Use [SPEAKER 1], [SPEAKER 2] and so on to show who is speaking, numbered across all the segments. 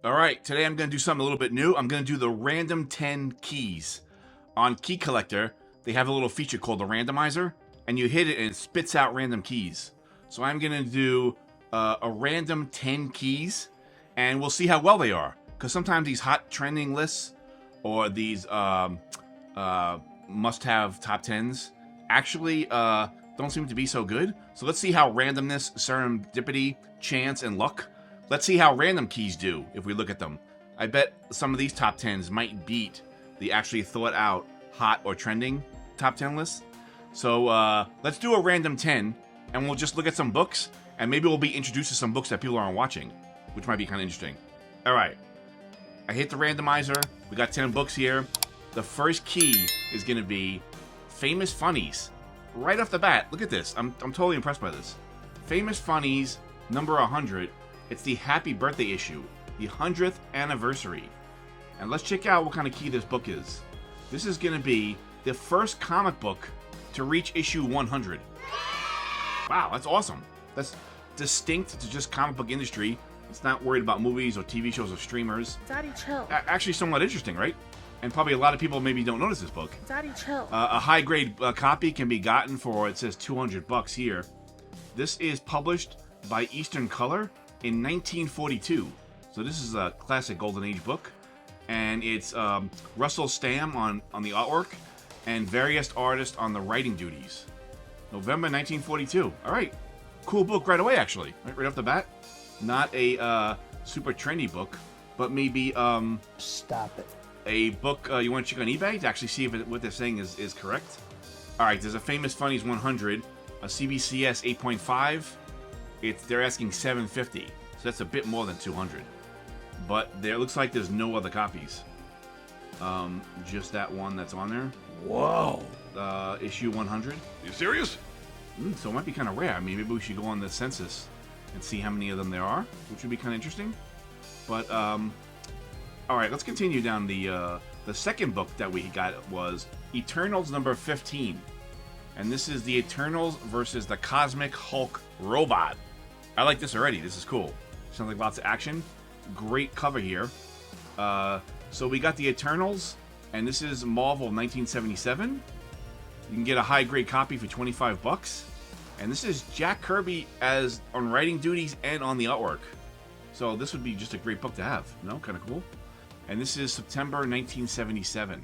[SPEAKER 1] All right, today I'm going to do something a little bit new. I'm going to do the random 10 keys. On Key Collector, they have a little feature called the Randomizer, and you hit it and it spits out random keys. So I'm going to do a random 10 keys, and we'll see how well they are. Because sometimes these hot trending lists or these must-have top 10s actually don't seem to be so good. So let's see how randomness, serendipity, chance, and luck. Let's see how random keys do if we look at them. I bet some of these top 10s might beat the actually thought out hot or trending top 10 lists. So let's do a random 10 and we'll just look at some books and maybe we'll be introduced to some books that people aren't watching, which might be kind of interesting. All right. I hit the randomizer. We got 10 books here. The first key is going to be Famous Funnies. Right off the bat, look at this. I'm totally impressed by this. Famous Funnies, number 100. It's the Happy Birthday issue, the 100th anniversary. And let's check out what kind of key this book is. This is going to be the first comic book to reach issue 100. Wow, that's awesome. That's distinct to just comic book industry. It's not worried about movies or TV shows or streamers.
[SPEAKER 2] Daddy, chill.
[SPEAKER 1] Actually, somewhat interesting, right? And probably a lot of people maybe don't notice this book.
[SPEAKER 2] Daddy, chill.
[SPEAKER 1] A high-grade copy can be gotten for, it says $200 here. This is published by Eastern Color in 1942. So this is a classic Golden Age book. And it's Russell Stamm on the artwork and various artists on the writing duties. November 1942. All right. Cool book right away, actually. Right off the bat. Not a super trendy book, but maybe
[SPEAKER 3] Stop it.
[SPEAKER 1] a book you want to check on eBay to actually see if what they're saying is correct. All right, there's a Famous Funnies 100, a CBCS 8.5. They're asking $750, so that's a bit more than 200. But there looks like there's no other copies. Just that one that's on there.
[SPEAKER 3] Whoa.
[SPEAKER 1] Issue 100.
[SPEAKER 4] You serious?
[SPEAKER 1] So it might be kind of rare. I mean, maybe we should go on the census and see how many of them there are, which would be kind of interesting. But all right, let's continue down. The second book that we got was Eternals number 15. And this is the Eternals versus the Cosmic Hulk robot. I like this already. This is cool. Sounds like lots of action. Great cover here. So we got the Eternals, and this is Marvel 1977. You can get a high-grade copy for $25. And this is Jack Kirby as on writing duties and on the artwork. So this would be just a great book to have. No? Kind of cool. And this is September 1977.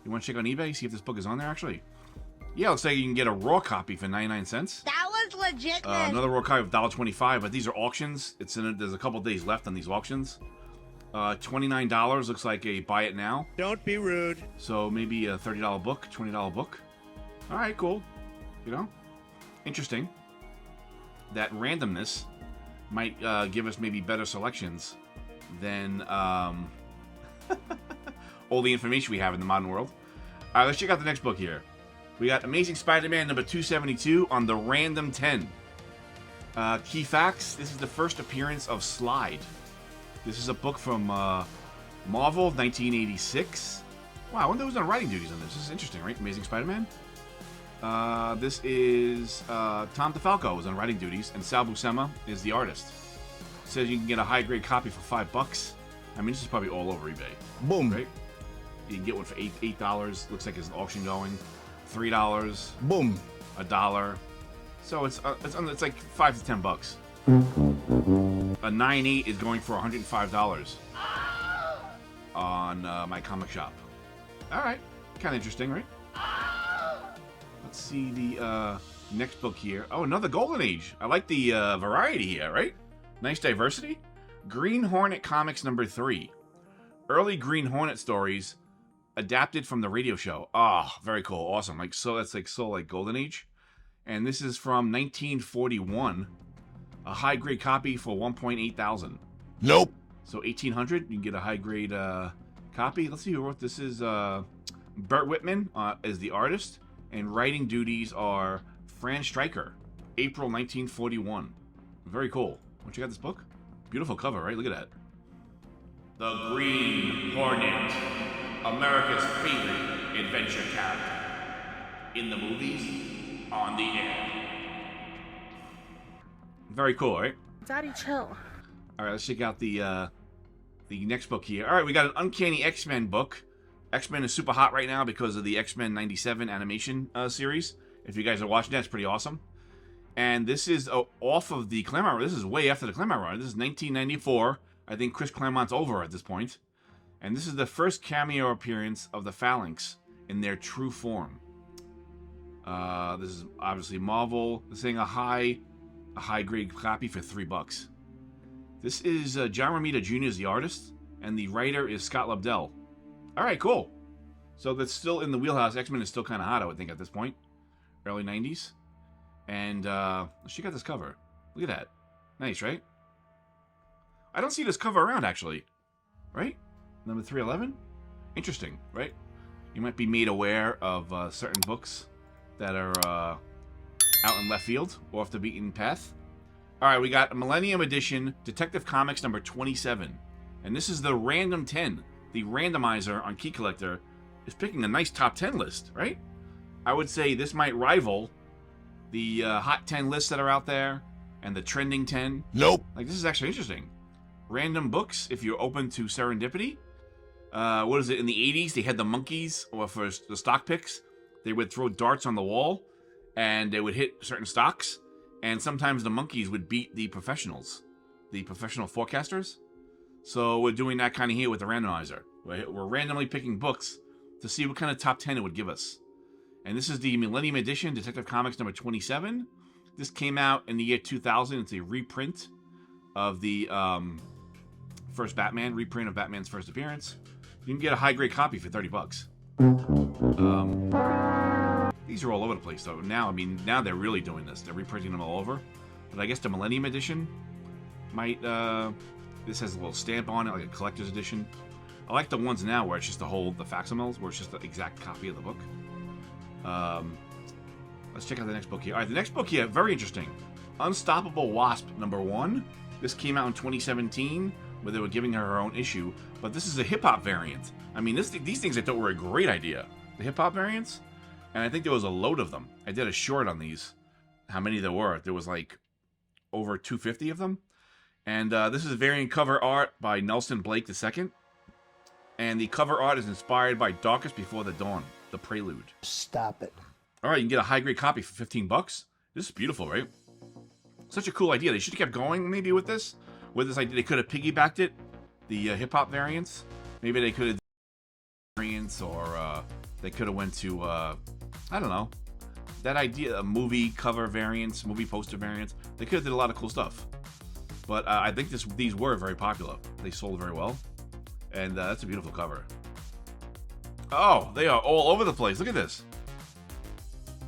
[SPEAKER 1] You want to check on eBay, see if this book is on there, actually? Yeah, looks like you can get a raw copy for 99 cents.
[SPEAKER 2] That was legit.
[SPEAKER 1] Another raw copy of $1.25, but these are auctions. There's a couple days left on these auctions. $29 looks like a buy it now.
[SPEAKER 3] Don't be rude.
[SPEAKER 1] So maybe a $30 book, $20 book. All right, cool. You know, interesting. That randomness might give us maybe better selections than all the information we have in the modern world. All right, let's check out the next book here. We got Amazing Spider-Man number 272 on the Random 10. Key facts, this is the first appearance of Slide. This is a book from Marvel, 1986. Wow, I wonder who's on writing duties on this. This is interesting, right? Amazing Spider-Man. This is Tom DeFalco is on writing duties, and Sal Buscema is the artist. It says you can get a high-grade copy for $5. I mean, this is probably all over eBay.
[SPEAKER 3] Boom.
[SPEAKER 1] Right? You can get one for $8. Looks like there's an auction going. $3.
[SPEAKER 3] Boom.
[SPEAKER 1] $1. So it's like $5 to $10. A 9.8 is going for $105 on my comic shop. All right, kind of interesting, right? Let's see the next book here. Oh, another Golden Age. I like the variety here, right? Nice diversity. Green Hornet Comics number 3. Early Green Hornet stories adapted from the radio show. Ah, very cool, awesome. Like so, that's like Golden Age. And this is from 1941. A high grade copy for $1.8 thousand.
[SPEAKER 4] Nope.
[SPEAKER 1] So 1800, you can get a high grade copy. Let's see who wrote this. Is Bert Whitman as the artist, and writing duties are Fran Stryker. April 1941. Very cool. Don't you got this book? Beautiful cover, right? Look at that. The Green Hornet, America's favorite adventure character. In the movies, on the air. Very cool, right?
[SPEAKER 2] Daddy, chill.
[SPEAKER 1] All right, let's check out the the next book here. All right, we got an Uncanny X-Men book. X-Men is super hot right now because of the X-Men 97 animation series. If you guys are watching that, it's pretty awesome. And this is off of the Claremont run. This is way after the Claremont run. This is 1994. I think Chris Claremont's over at this point. And this is the first cameo appearance of the Phalanx in their true form. This is obviously Marvel. This is a high grade copy for $3. This is John Romita Jr. is the artist, and the writer is Scott Lobdell. All right, cool. So that's still in the wheelhouse. X-Men is still kind of hot, I would think, at this point. Early 90s. And let's check out this cover. Look at that. Nice, right? I don't see this cover around, actually. Right? Number 311? Interesting, right? You might be made aware of certain books that are out in left field, or off the beaten path. All right, we got a Millennium Edition Detective Comics number 27. And this is the Random 10. The randomizer on Key Collector is picking a nice top 10 list, right? I would say this might rival the Hot 10 lists that are out there and the Trending 10.
[SPEAKER 3] Nope.
[SPEAKER 1] Like, this is actually interesting. Random books, if you're open to serendipity. What is it? In the 80s, they had the monkeys, or for the stock picks, they would throw darts on the wall, and they would hit certain stocks, and sometimes the monkeys would beat the professionals, the professional forecasters. So we're doing that kind of here with the randomizer. We're randomly picking books to see what kind of top 10 it would give us. And this is the Millennium Edition, Detective Comics number 27. This came out in the year 2000. It's a reprint of the first Batman, reprint of Batman's first appearance. You can get a high-grade copy for $30. These are all over the place, though. Now, I mean, now they're really doing this. They're reprinting them all over. But I guess the Millennium Edition might... this has a little stamp on it, like a collector's edition. I like the ones now where it's just the facsimiles, where it's just the exact copy of the book. Let's check out the next book here. All right, the next book here, very interesting. Unstoppable Wasp number 1. This came out in 2017, where they were giving her own issue. But this is a hip-hop variant. I mean, these things I thought were a great idea. The hip-hop variants. And I think there was a load of them. I did a short on these. How many there were. There was like over 250 of them. And this is variant cover art by Nelson Blake II. And the cover art is inspired by Darkest Before the Dawn, the Prelude.
[SPEAKER 3] Stop it.
[SPEAKER 1] All right, you can get a high-grade copy for $15. This is beautiful, right? Such a cool idea. They should have kept going maybe with this. With this idea, they could have piggybacked it. The hip-hop variants. Maybe they could have variants, or they could have went to, I don't know. That idea, movie cover variants, movie poster variants. They could have did a lot of cool stuff. But I think these were very popular. They sold very well. And that's a beautiful cover. Oh, they are all over the place. Look at this.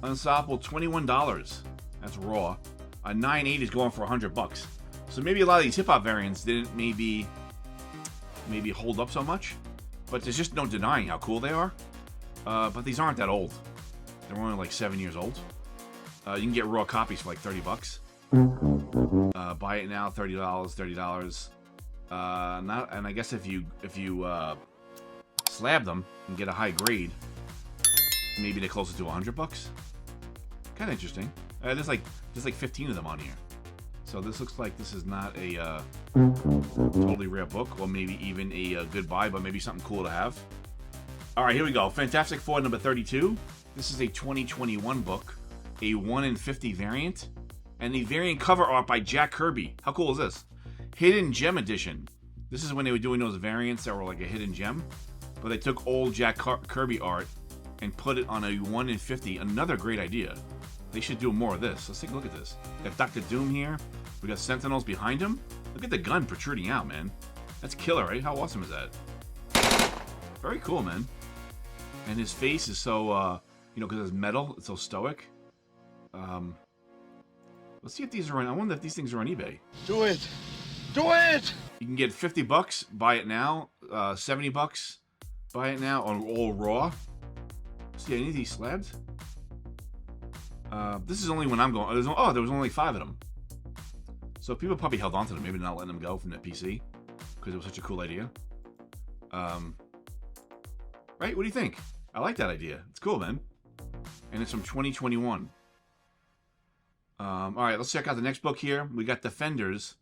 [SPEAKER 1] Unstoppable, $21. That's raw. A 9.8 is going for $100. So maybe a lot of these hip-hop variants didn't maybe hold up so much. But there's just no denying how cool they are. But these aren't that old. They're only like 7 years old. You can get raw copies for like $30. Buy it now, $30, $30. And I guess if you slab them and get a high grade, maybe they're closer to $100. Kind of interesting. There's like 15 of them on here. So this looks like this is not a totally rare book, or maybe even a good buy, but maybe something cool to have. All right, here we go. Fantastic Four number 32. This is a 2021 book, a 1 in 50 variant, and the variant cover art by Jack Kirby. How cool is this? Hidden Gem Edition. This is when they were doing those variants that were like a hidden gem, but they took old Jack Kirby art and put it on a 1 in 50. Another great idea. They should do more of this. Let's take a look at this. We got Dr. Doom here. We got Sentinels behind him. Look at the gun protruding out, man. That's killer, right? How awesome is that? Very cool, man. And his face is so, because it's metal, it's so stoic. Let's see if these are on. I wonder if these things are on eBay.
[SPEAKER 3] Do it. Do it.
[SPEAKER 1] You can get $50. Buy it now. $70. Buy it now on all raw. See any of these slabs? This is only when I'm going. There was only 5 of them. So people probably held on to them. Maybe not letting them go from the PC because it was such a cool idea. Right? What do you think? I like that idea. It's cool, man. And it's from 2021. All right, let's check out the next book here. We got Defenders,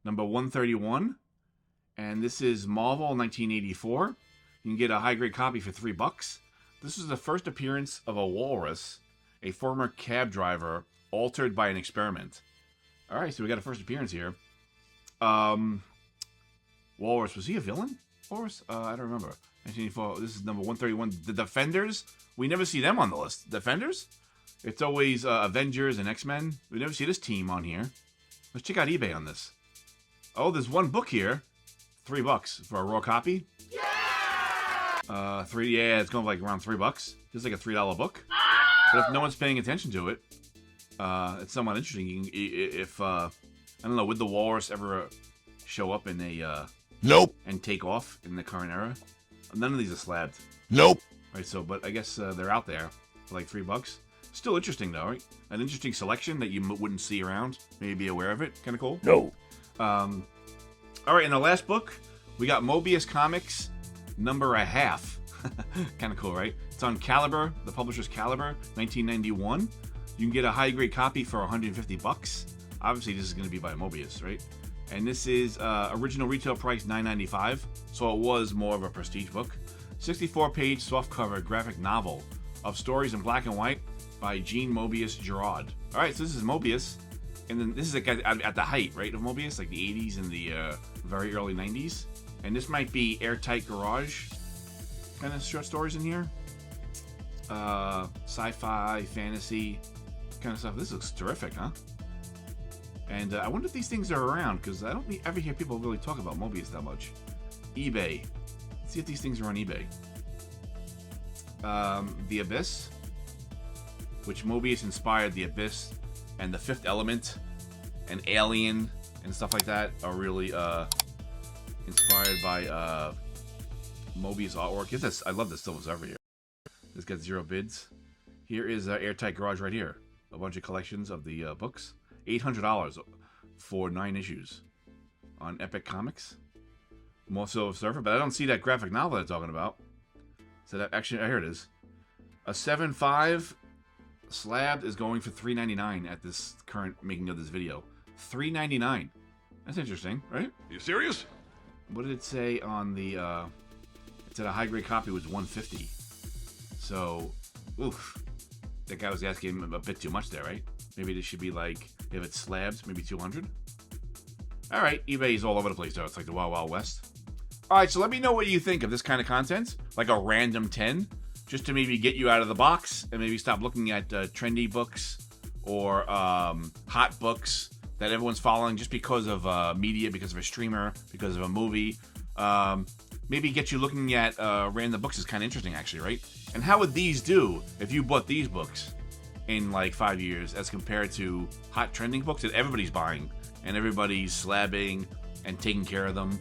[SPEAKER 1] number 131. And this is Marvel 1984. You can get a high-grade copy for $3. This is the first appearance of a walrus, a former cab driver, altered by an experiment. All right, so we got a first appearance here. Walrus, was he a villain? Walrus? I don't remember. 1984, this is number 131. The Defenders? We never see them on the list. Defenders? It's always Avengers and X-Men. We never see this team on here. Let's check out eBay on this. Oh, there's one book here. $3 for a raw copy. Yeah! Yeah, it's going like around $3. Just like a $3 book. But if no one's paying attention to it, it's somewhat interesting. If I don't know, would the walrus ever show up in a
[SPEAKER 2] Nope.
[SPEAKER 1] and take off in the current era? None of these are slabbed.
[SPEAKER 2] Nope.
[SPEAKER 1] Right, so but I guess they're out there for like $3. Still interesting though, right? An interesting selection that you wouldn't see around. Maybe be aware of it. Kind of cool.
[SPEAKER 2] No.
[SPEAKER 1] All right, in the last book, we got Mobius Comics number a half. Kind of cool, right? It's on Caliber, the publisher's Caliber, 1991. You can get a high-grade copy for $150. Obviously, this is going to be by Mobius, right? And this is original retail price $9.95, so it was more of a prestige book. 64-page softcover graphic novel of stories in black and white by Jean Mobius Gerard. All right, so this is Mobius, and then this is like at the height, right, of Mobius, like the 80s and the very early 90s. And this might be Airtight Garage kind of short stories in here. Sci-fi, fantasy kind of stuff. This looks terrific, huh? And I wonder if these things are around, because I don't ever hear people really talk about Mobius that much. eBay. Let's see if these things are on eBay. The Abyss, which Mobius inspired. The Abyss and The Fifth Element and Alien and stuff like that are really inspired by Mobius artwork. This, I love this Silver Surfer here. This got 0 bids. Here is Airtight Garage right here. A bunch of collections of the books. $800 for 9 issues on Epic Comics. More Silver Surfer, but I don't see that graphic novel they're talking about. So that actually, here it is. A 7.5 slab is going for $3.99 at this current making of this video. $3.99. That's interesting, right?
[SPEAKER 2] You serious?
[SPEAKER 1] What did it say on the? It said a high grade copy was $150. So, oof, that guy was asking him a bit too much there, right? Maybe this should be like, if it's slabs, maybe $200. All right, eBay's all over the place though. It's like the Wild Wild West. All right, so let me know what you think of this kind of content, like a random 10, just to maybe get you out of the box and maybe stop looking at trendy books or hot books that everyone's following just because of media, because of a streamer, because of a movie. Maybe get you looking at random books is kind of interesting, actually, right? And how would these do if you bought these books in like 5 years as compared to hot trending books that everybody's buying and everybody's slabbing and taking care of them?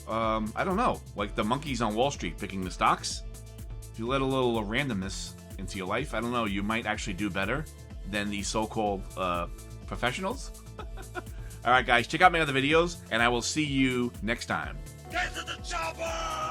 [SPEAKER 1] I don't know. Like the monkeys on Wall Street picking the stocks. If you let a little randomness into your life, I don't know, you might actually do better than the so-called professionals. All right, guys, check out my other videos, and I will see you next time.
[SPEAKER 2] Get to the chopper!